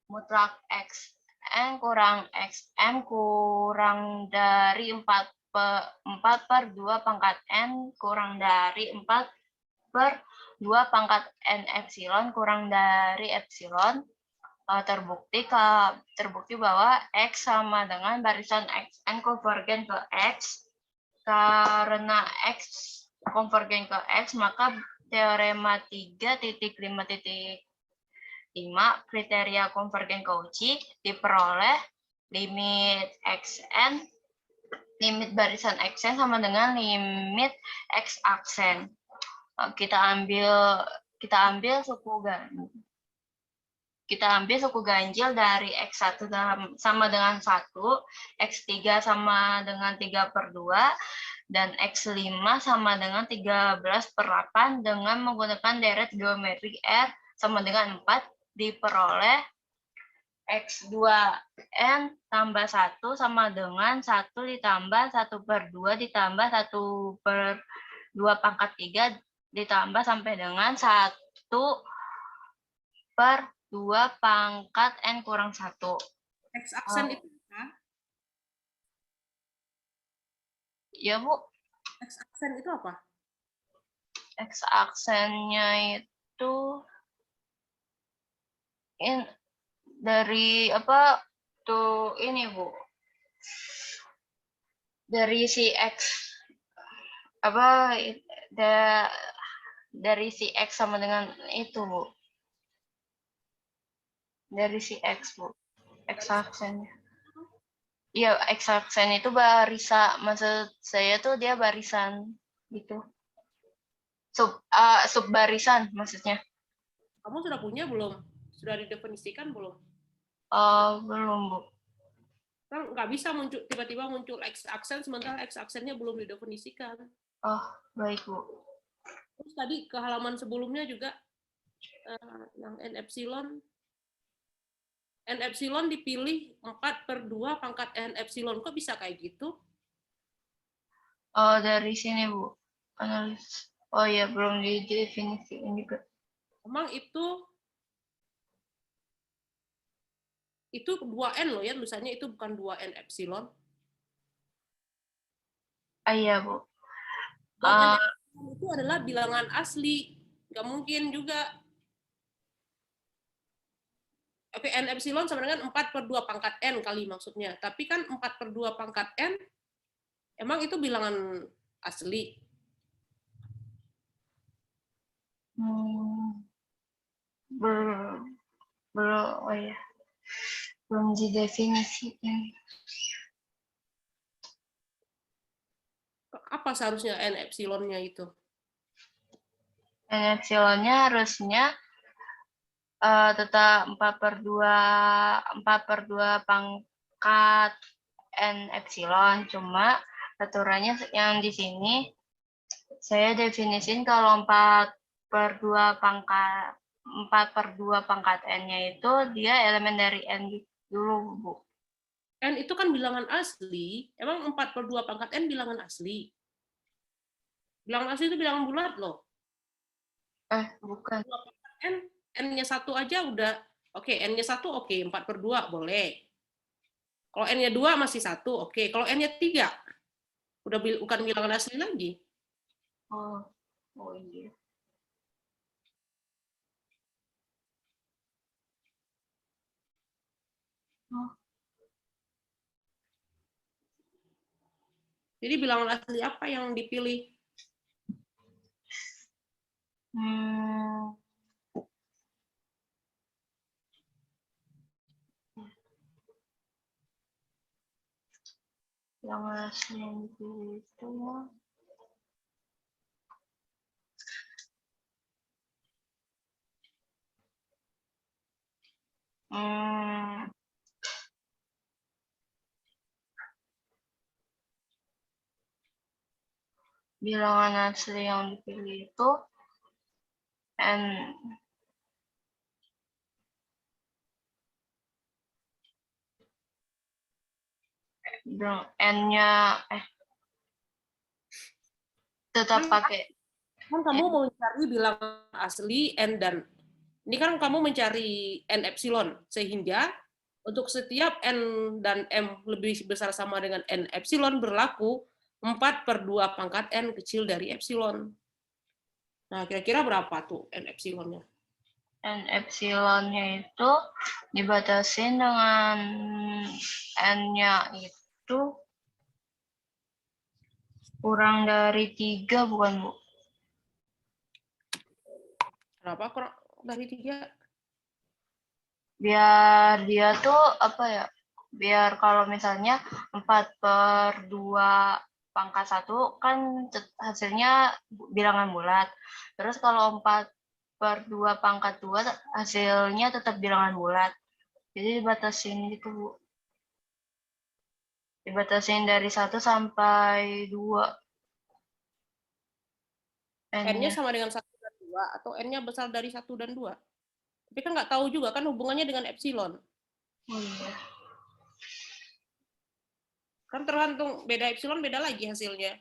mutlak Xn kurang Xm kurang dari 4/2 pangkat N kurang dari 4/2 pangkat N epsilon kurang dari epsilon. Terbukti bahwa X sama dengan barisan Xn konvergen ke X. Karena X konvergen ke X, maka teorema 3.5.5 kriteria konvergen Cauchy diperoleh limit Xn, limit barisan Xn sama dengan limit X aksen. Kita ambil suku ganjil dari X1 sama dengan 1, X3 sama dengan 3/2, dan X5 sama dengan 13/8 dengan menggunakan deret geometri R sama dengan 4 diperoleh X2N tambah 1 sama dengan 1 ditambah 1/2 ditambah 1/2 pangkat 3 ditambah sampai dengan 1/2 pangkat N kurang 1. X aksen itu apa? Ya, Bu. X aksen itu apa? X aksennya itu dari apa tuh ini, Bu. Dari si X dari si X sama dengan itu, Bu. Dari si X, Bu. X aksennya. Iya, X aksen itu barisan, maksud saya tuh dia barisan gitu. Sub barisan maksudnya. Kamu sudah punya belum? Sudah didefinisikan belum? Belum, Bu. Kan nggak bisa tiba-tiba muncul X aksen sementara X aksennya belum didefinisikan. Oh, baik, Bu. Terus tadi ke halaman sebelumnya juga yang N epsilon dipilih 4/2 pangkat N epsilon. Kok bisa kayak gitu? Dari sini, Bu. Analis. Oh ya, belum didefinisikan juga. Emang itu 2N loh ya, tulisannya itu bukan 2N epsilon. Iya, Bu. Dan itu adalah bilangan asli. Nggak mungkin juga. Oke, N epsilon sama dengan 4/2 pangkat N kali maksudnya. Tapi kan 4/2 pangkat N Emang itu bilangan asli? Belum, oh ya, belum didefinisikan. Apa seharusnya N epsilonnya itu? N epsilonnya harusnya tetap 4/2 pangkat N epsilon, cuma aturannya yang di sini saya definisin kalau 4/2 pangkat N-nya itu dia elemen dari N dulu, Bu. N itu kan bilangan asli. Emang 4/2 pangkat N bilangan asli? Bilangan asli itu bilangan bulat loh. Bukan. N-nya 1 aja udah, oke, N-nya 1 oke, 4/2 boleh. Kalau N-nya 2 masih 1, oke. Kalau N-nya 3, udah bukan bilangan asli lagi. Oh iya. Jadi bilangan asli apa yang dipilih? Yang asli yang dipilih itu bilangan asli yang dipilih itu N-nya tetap pakai. Kan kamu mau mencari bilangan asli N dan ini kan kamu mencari N epsilon, sehingga untuk setiap N dan M lebih besar sama dengan N epsilon berlaku 4/2 pangkat N kecil dari epsilon. Nah, kira-kira berapa tuh N epsilonnya? N epsilonnya itu dibatasin dengan N-nya itu kurang dari 3, bukan, Bu? Kenapa kurang dari 3? Biar dia tuh apa ya? Biar kalau misalnya 4/2 pangkat 1 kan hasilnya bilangan bulat. Terus kalau 4/2 pangkat 2 hasilnya tetap bilangan bulat. Jadi dibatasin gitu, Bu. Dibatasin dari 1 sampai 2. N-nya sama dengan 1 dan 2, atau N-nya besar dari 1 dan 2? Tapi kan nggak tahu juga kan hubungannya dengan epsilon. Oh iya. Kan tergantung beda epsilon beda lagi hasilnya.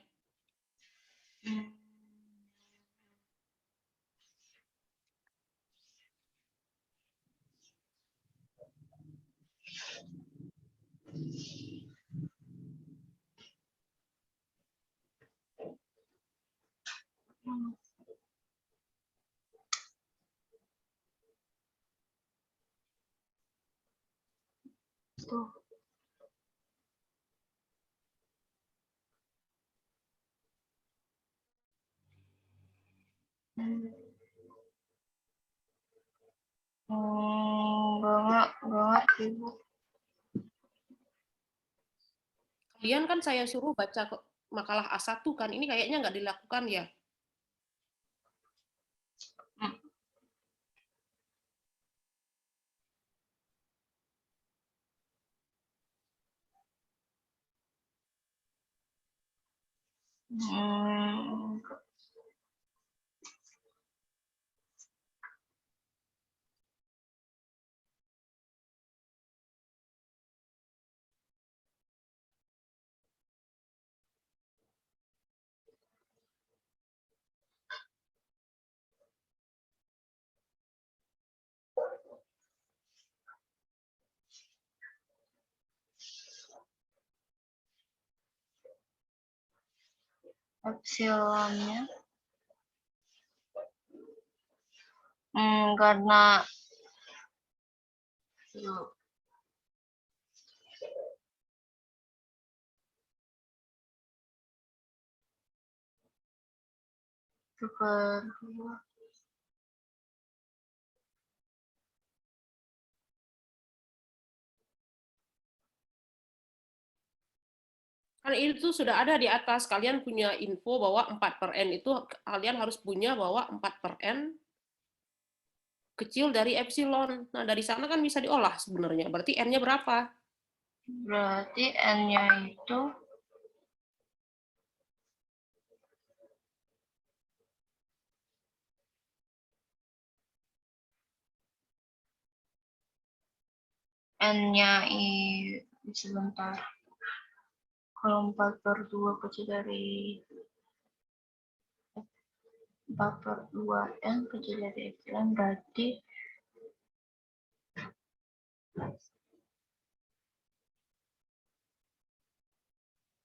Tuh. Enggak ngerti, Bu. Kalian kan saya suruh baca makalah A1 kan, ini kayaknya nggak dilakukan ya. Epsilonnya karena 1/2. Kan itu sudah ada di atas. Kalian punya info bahwa 4/n itu kalian harus punya bahwa 4/n kecil dari epsilon. Nah, dari sana kan bisa diolah sebenarnya. Berarti n-nya berapa? Berarti N-nya itu N-nya sebentar. Kalau 4/2 kecil dari 4/2 N kecil dari epsilon berarti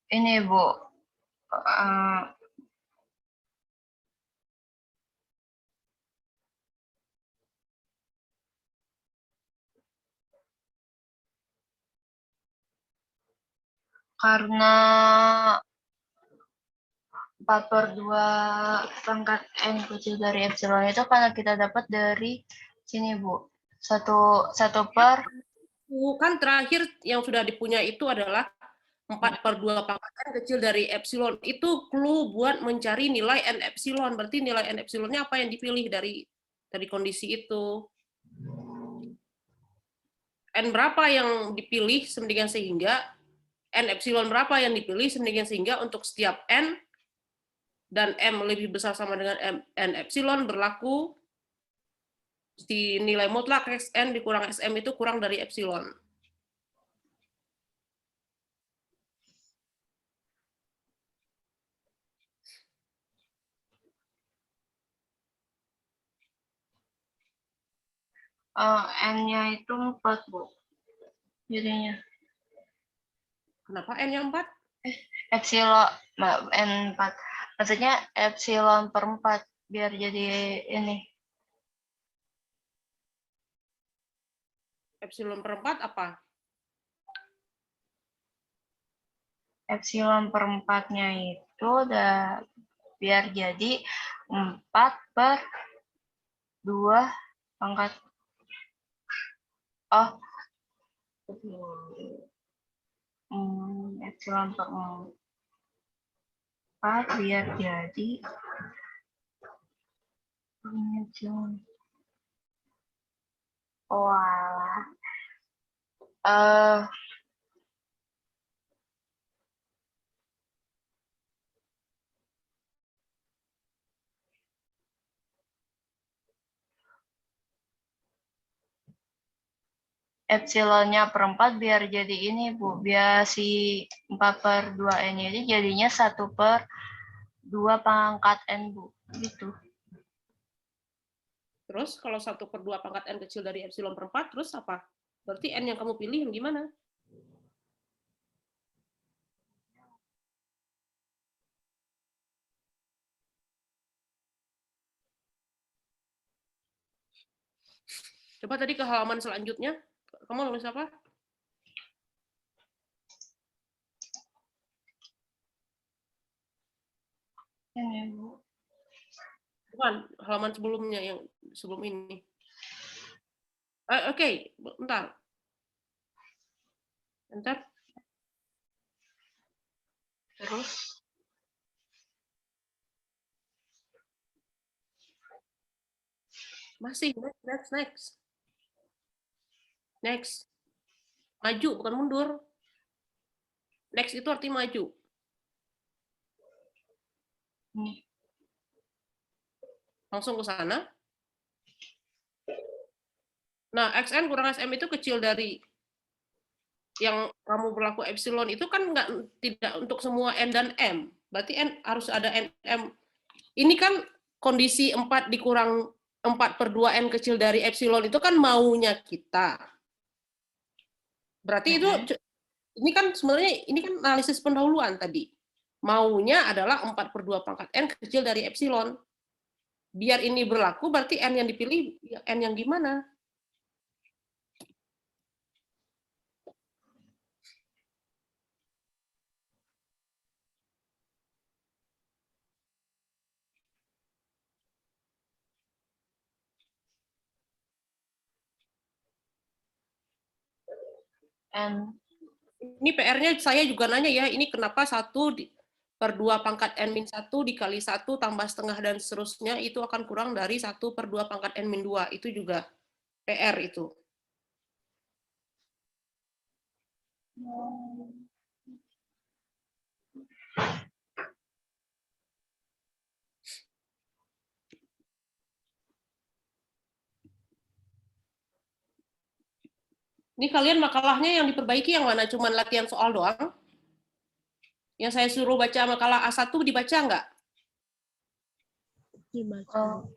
ini Bu, karena 4/2 pangkat N kecil dari epsilon itu karena kita dapat dari sini Bu. Satu per Kan terakhir yang sudah dipunya itu adalah 4/2 pangkat n kecil dari epsilon. Itu clue buat mencari nilai n epsilon. Berarti nilai n epsilonnya apa yang dipilih dari kondisi itu. N berapa yang dipilih sehingga n epsilon berapa yang dipilih sehingga untuk setiap n dan m lebih besar sama dengan n epsilon berlaku di nilai mutlak Xn dikurang Sm itu kurang dari epsilon. N-nya itu 4 Bu. Jadinya Kenapa n-nya 4? epsilon N4. Maksudnya epsilon per 4 biar jadi ini. Epsilon per 4 apa? Epsilon per 4-nya itu udah biar jadi 4/2 pangkat epsilon per 4 biar jadi epsilon. Walah. Epsilonnya per 4 biar jadi ini Bu, biar si 4/2N ini jadinya 1/2 pangkat N Bu, gitu. Terus kalau 1/2 pangkat n kecil dari epsilon per 4, terus apa? Berarti n yang kamu pilih yang gimana? Coba tadi ke halaman selanjutnya. Kamu nulis apa? Ini Bu. Bukan, halaman sebelumnya yang sebelum ini. Oke, bentar. Terus masih next. Maju bukan mundur. Next itu artinya maju. Langsung ke sana. Nah, Xn kurang Sm itu kecil dari yang kamu berlaku epsilon itu kan tidak untuk semua n dan m. Berarti n harus ada nm. Ini kan kondisi 4 dikurang 4/2 n kecil dari epsilon itu kan maunya kita. Berarti itu ini kan sebenarnya ini kan analisis pendahuluan tadi. Maunya adalah 4/2 pangkat n kecil dari epsilon. Biar ini berlaku berarti n yang dipilih n yang gimana? N. Ini PR-nya saya juga nanya ya, ini kenapa 1/2 pangkat N-1 dikali 1 tambah setengah dan seterusnya itu akan kurang dari 1/2 pangkat N-2. Itu juga PR itu. Ini kalian makalahnya yang diperbaiki yang mana? Cuman latihan soal doang? Yang saya suruh baca makalah A1 dibaca nggak? Dibaca.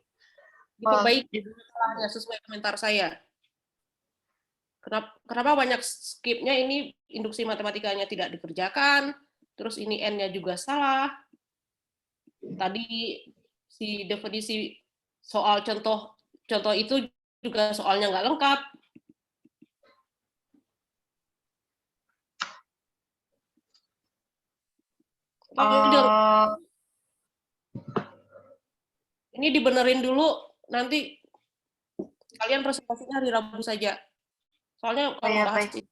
Diperbaiki makalahnya sesuai komentar saya. Kenapa banyak skipnya ini, induksi matematikanya tidak dikerjakan, terus ini N-nya juga salah. Tadi si definisi soal contoh itu juga soalnya nggak lengkap. Ini dibenerin dulu, nanti kalian presentasinya hari Rabu saja. Soalnya kalau ya, bahas baik.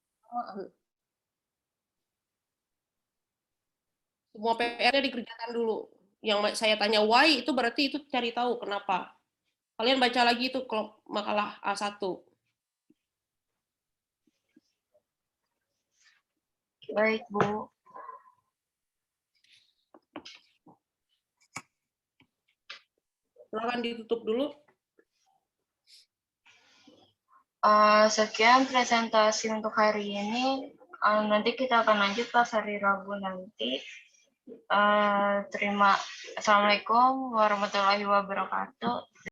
semua PR-nya dikerjakan dulu. Yang saya tanya why itu berarti itu cari tahu kenapa. Kalian baca lagi itu kalau makalah A1. Baik, Bu. Silakan ditutup dulu. Sekian presentasi untuk hari ini. Nanti kita akan lanjut pas hari Rabu nanti. Assalamualaikum warahmatullahi wabarakatuh.